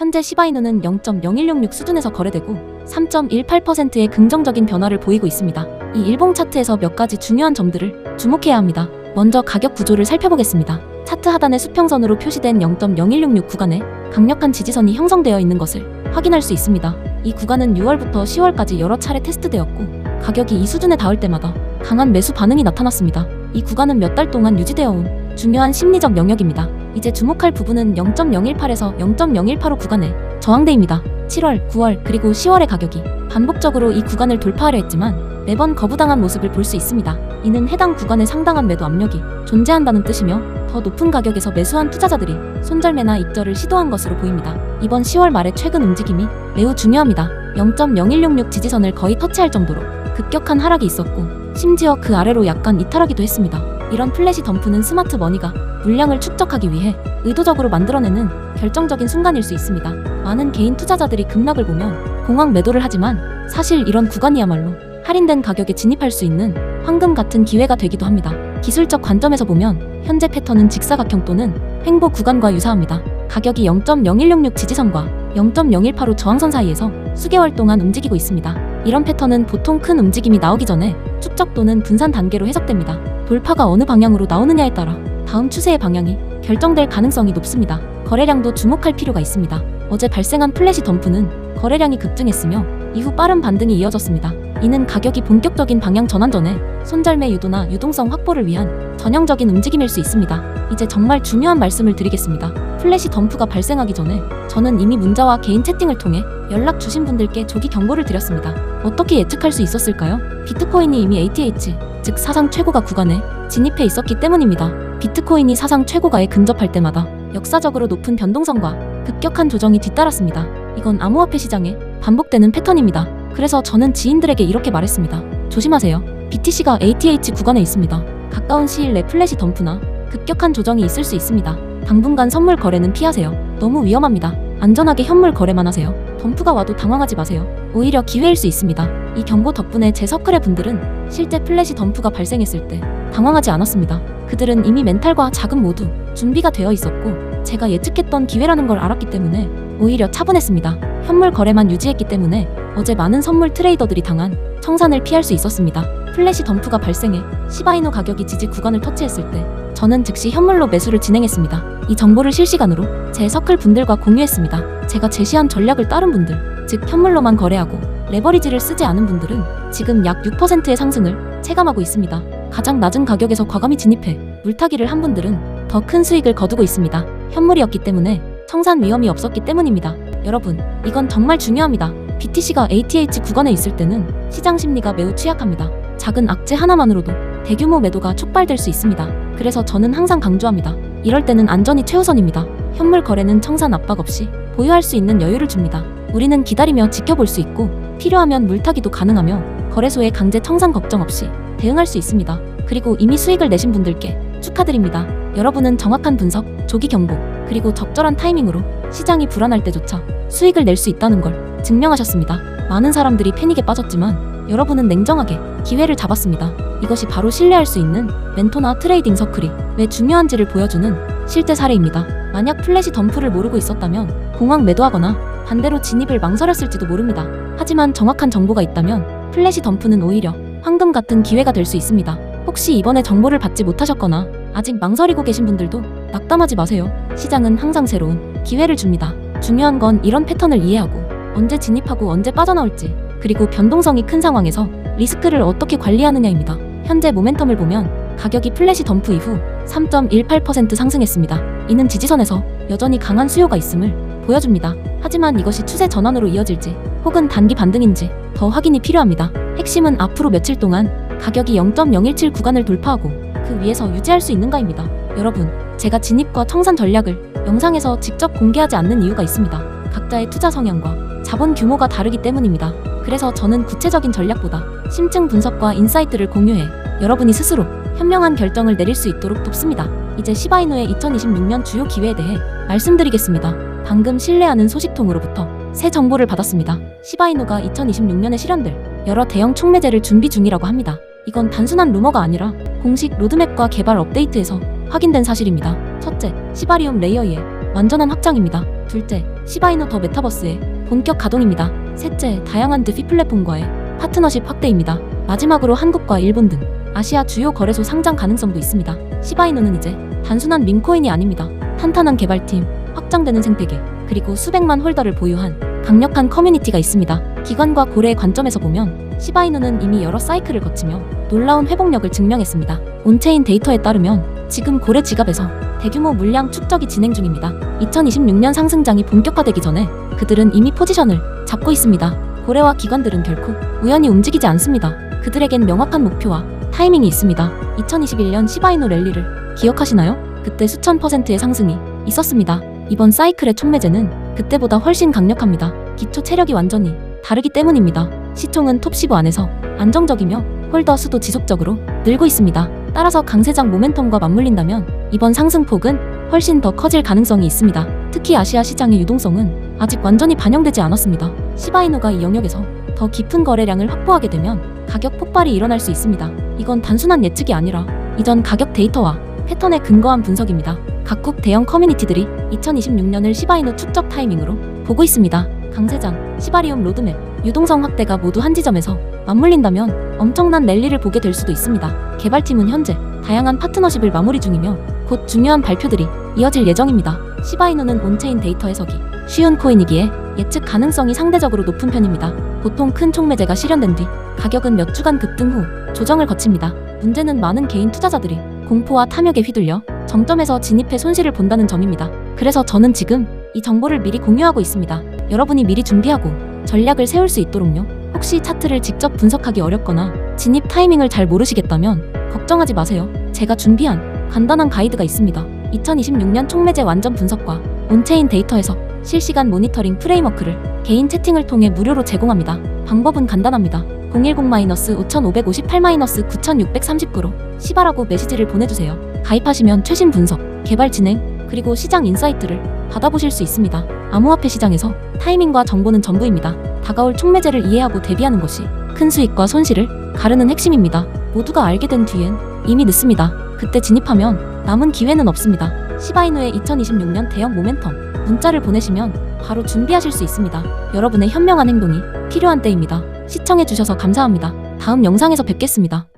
현재 시바이누는 0.0166 수준에서 거래되고 3.18%의 긍정적인 변화를 보이고 있습니다. 이 일봉 차트에서 몇 가지 중요한 점들을 주목해야 합니다. 먼저 가격 구조를 살펴보겠습니다. 차트 하단의 수평선으로 표시된 0.0166 구간에 강력한 지지선이 형성되어 있는 것을 확인할 수 있습니다. 이 구간은 6월부터 10월까지 여러 차례 테스트되었고 가격이 이 수준에 닿을 때마다 강한 매수 반응이 나타났습니다. 이 구간은 몇 달 동안 유지되어 온 중요한 심리적 영역입니다. 이제 주목할 부분은 0.018에서 0.0185 구간의 저항대입니다. 7월, 9월, 그리고 10월의 가격이 반복적으로 이 구간을 돌파하려 했지만 매번 거부당한 모습을 볼 수 있습니다. 이는 해당 구간에 상당한 매도 압력이 존재한다는 뜻이며 더 높은 가격에서 매수한 투자자들이 손절매나 입절을 시도한 것으로 보입니다. 이번 10월 말의 최근 움직임이 매우 중요합니다. 0.0166 지지선을 거의 터치할 정도로 급격한 하락이 있었고 심지어 그 아래로 약간 이탈하기도 했습니다. 이런 플래시 덤프는 스마트 머니가 물량을 축적하기 위해 의도적으로 만들어내는 결정적인 순간일 수 있습니다. 많은 개인 투자자들이 급락을 보면 공황 매도를 하지만 사실 이런 구간이야말로 할인된 가격에 진입할 수 있는 황금 같은 기회가 되기도 합니다. 기술적 관점에서 보면 현재 패턴은 직사각형 또는 횡보 구간과 유사합니다. 가격이 0.0166 지지선과 0.0185 저항선 사이에서 수개월 동안 움직이고 있습니다. 이런 패턴은 보통 큰 움직임이 나오기 전에 축적 또는 분산 단계로 해석됩니다. 돌파가 어느 방향으로 나오느냐에 따라 다음 추세의 방향이 결정될 가능성이 높습니다. 거래량도 주목할 필요가 있습니다. 어제 발생한 플래시 덤프는 거래량이 급증했으며 이후 빠른 반등이 이어졌습니다. 이는 가격이 본격적인 방향 전환 전에 손절매 유도나 유동성 확보를 위한 전형적인 움직임일 수 있습니다. 이제 정말 중요한 말씀을 드리겠습니다. 플래시 덤프가 발생하기 전에 저는 이미 문자와 개인 채팅을 통해 연락 주신 분들께 조기 경고를 드렸습니다. 어떻게 예측할 수 있었을까요? 비트코인이 이미 ATH, 즉 사상 최고가 구간에 진입해 있었기 때문입니다. 비트코인이 사상 최고가에 근접할 때마다 역사적으로 높은 변동성과 급격한 조정이 뒤따랐습니다. 이건 암호화폐 시장에 반복되는 패턴입니다. 그래서 저는 지인들에게 이렇게 말했습니다. 조심하세요. BTC가 ATH 구간에 있습니다. 가까운 시일 내 플래시 덤프나 급격한 조정이 있을 수 있습니다. 당분간 선물 거래는 피하세요. 너무 위험합니다. 안전하게 현물 거래만 하세요. 덤프가 와도 당황하지 마세요. 오히려 기회일 수 있습니다. 이 경고 덕분에 제 서클의 분들은 실제 플래시 덤프가 발생했을 때 당황하지 않았습니다. 그들은 이미 멘탈과 자금 모두 준비가 되어 있었고 제가 예측했던 기회라는 걸 알았기 때문에 오히려 차분했습니다. 현물 거래만 유지했기 때문에 어제 많은 선물 트레이더들이 당한 청산을 피할 수 있었습니다. 플래시 덤프가 발생해 시바이누 가격이 지지 구간을 터치했을 때 저는 즉시 현물로 매수를 진행했습니다. 이 정보를 실시간으로 제 서클 분들과 공유했습니다. 제가 제시한 전략을 따른 분들, 즉 현물로만 거래하고 레버리지를 쓰지 않은 분들은 지금 약 6%의 상승을 체감하고 있습니다. 가장 낮은 가격에서 과감히 진입해 물타기를 한 분들은 더 큰 수익을 거두고 있습니다. 현물이었기 때문에 청산 위험이 없었기 때문입니다. 여러분, 이건 정말 중요합니다. BTC가 ATH 구간에 있을 때는 시장 심리가 매우 취약합니다. 작은 악재 하나만으로도 대규모 매도가 촉발될 수 있습니다. 그래서 저는 항상 강조합니다. 이럴 때는 안전이 최우선입니다. 현물 거래는 청산 압박 없이 보유할 수 있는 여유를 줍니다. 우리는 기다리며 지켜볼 수 있고 필요하면 물타기도 가능하며 거래소의 강제 청산 걱정 없이 대응할 수 있습니다. 그리고 이미 수익을 내신 분들께 축하드립니다. 여러분은 정확한 분석, 조기 경고, 그리고 적절한 타이밍으로 시장이 불안할 때조차 수익을 낼 수 있다는 걸 증명하셨습니다. 많은 사람들이 패닉에 빠졌지만 여러분은 냉정하게 기회를 잡았습니다. 이것이 바로 신뢰할 수 있는 멘토나 트레이딩 서클이 왜 중요한지를 보여주는 실제 사례입니다. 만약 플래시 덤프를 모르고 있었다면 공황 매도하거나 반대로 진입을 망설였을지도 모릅니다. 하지만 정확한 정보가 있다면 플래시 덤프는 오히려 황금 같은 기회가 될 수 있습니다. 혹시 이번에 정보를 받지 못하셨거나 아직 망설이고 계신 분들도 낙담하지 마세요. 시장은 항상 새로운 기회를 줍니다. 중요한 건 이런 패턴을 이해하고 언제 진입하고 언제 빠져나올지, 그리고 변동성이 큰 상황에서 리스크를 어떻게 관리하느냐입니다. 현재 모멘텀을 보면 가격이 플래시 덤프 이후 3.18% 상승했습니다. 이는 지지선에서 여전히 강한 수요가 있음을 보여줍니다. 하지만 이것이 추세 전환으로 이어질지 혹은 단기 반등인지 더 확인이 필요합니다. 핵심은 앞으로 며칠 동안 가격이 0.017 구간을 돌파하고 그 위에서 유지할 수 있는가입니다. 여러분, 제가 진입과 청산 전략을 영상에서 직접 공개하지 않는 이유가 있습니다. 각자의 투자 성향과 자본 규모가 다르기 때문입니다. 그래서 저는 구체적인 전략보다 심층 분석과 인사이트를 공유해 여러분이 스스로 현명한 결정을 내릴 수 있도록 돕습니다. 이제 시바이누의 2026년 주요 기회에 대해 말씀드리겠습니다. 방금 신뢰하는 소식통으로부터 새 정보를 받았습니다. 시바이누가 2026년에 실현될 여러 대형 촉매제를 준비 중이라고 합니다. 이건 단순한 루머가 아니라 공식 로드맵과 개발 업데이트에서 확인된 사실입니다. 첫째, 시바리움 레이어 2의 완전한 확장입니다. 둘째, 시바이누 더 메타버스의 본격 가동입니다. 셋째, 다양한 드피 플랫폼과의 파트너십 확대입니다. 마지막으로 한국과 일본 등 아시아 주요 거래소 상장 가능성도 있습니다. 시바이누는 이제 단순한 밈코인이 아닙니다. 탄탄한 개발팀, 확장되는 생태계, 그리고 수백만 홀더를 보유한 강력한 커뮤니티가 있습니다. 기관과 고래의 관점에서 보면 시바이누는 이미 여러 사이클을 거치며 놀라운 회복력을 증명했습니다. 온체인 데이터에 따르면 지금 고래 지갑에서 대규모 물량 축적이 진행 중입니다. 2026년 상승장이 본격화되기 전에 그들은 이미 포지션을 잡고 있습니다. 고래와 기관들은 결코 우연히 움직이지 않습니다. 그들에겐 명확한 목표와 타이밍이 있습니다. 2021년 시바이누 랠리를 기억하시나요? 그때 수천 %의 상승이 있었습니다. 이번 사이클의 촉매제는 그때보다 훨씬 강력합니다. 기초 체력이 완전히 다르기 때문입니다. 시총은 톱15 안에서 안정적이며 홀더 수도 지속적으로 늘고 있습니다. 따라서 강세장 모멘텀과 맞물린다면 이번 상승폭은 훨씬 더 커질 가능성이 있습니다. 특히 아시아 시장의 유동성은 아직 완전히 반영되지 않았습니다. 시바이누가 이 영역에서 더 깊은 거래량을 확보하게 되면 가격 폭발이 일어날 수 있습니다. 이건 단순한 예측이 아니라 이전 가격 데이터와 패턴에 근거한 분석입니다. 각국 대형 커뮤니티들이 2026년을 시바이누 축적 타이밍으로 보고 있습니다. 강세장, 시바리움 로드맵, 유동성 확대가 모두 한 지점에서 맞물린다면 엄청난 랠리를 보게 될 수도 있습니다. 개발팀은 현재 다양한 파트너십을 마무리 중이며 곧 중요한 발표들이 이어질 예정입니다. 시바이누는 온체인 데이터 해석이 쉬운 코인이기에 예측 가능성이 상대적으로 높은 편입니다. 보통 큰 촉매제가 실현된 뒤 가격은 몇 주간 급등 후 조정을 거칩니다. 문제는 많은 개인 투자자들이 공포와 탐욕에 휘둘려 정점에서 진입해 손실을 본다는 점입니다. 그래서 저는 지금 이 정보를 미리 공유하고 있습니다. 여러분이 미리 준비하고 전략을 세울 수 있도록요. 혹시 차트를 직접 분석하기 어렵거나 진입 타이밍을 잘 모르시겠다면 걱정하지 마세요. 제가 준비한 간단한 가이드가 있습니다. 2026년 촉매제 완전 분석과 온체인 데이터 해석, 실시간 모니터링 프레임워크를 개인 채팅을 통해 무료로 제공합니다. 방법은 간단합니다. 010-5558-9639로 시바라고 메시지를 보내주세요. 가입하시면 최신 분석, 개발 진행, 그리고 시장 인사이트를 받아보실 수 있습니다. 암호화폐 시장에서 타이밍과 정보는 전부입니다. 다가올 촉매제를 이해하고 대비하는 것이 큰 수익과 손실을 가르는 핵심입니다. 모두가 알게 된 뒤엔 이미 늦습니다. 그때 진입하면 남은 기회는 없습니다. 시바이누의 2026년 대형 모멘텀 문자를 보내시면 바로 준비하실 수 있습니다. 여러분의 현명한 행동이 필요한 때입니다. 시청해주셔서 감사합니다. 다음 영상에서 뵙겠습니다.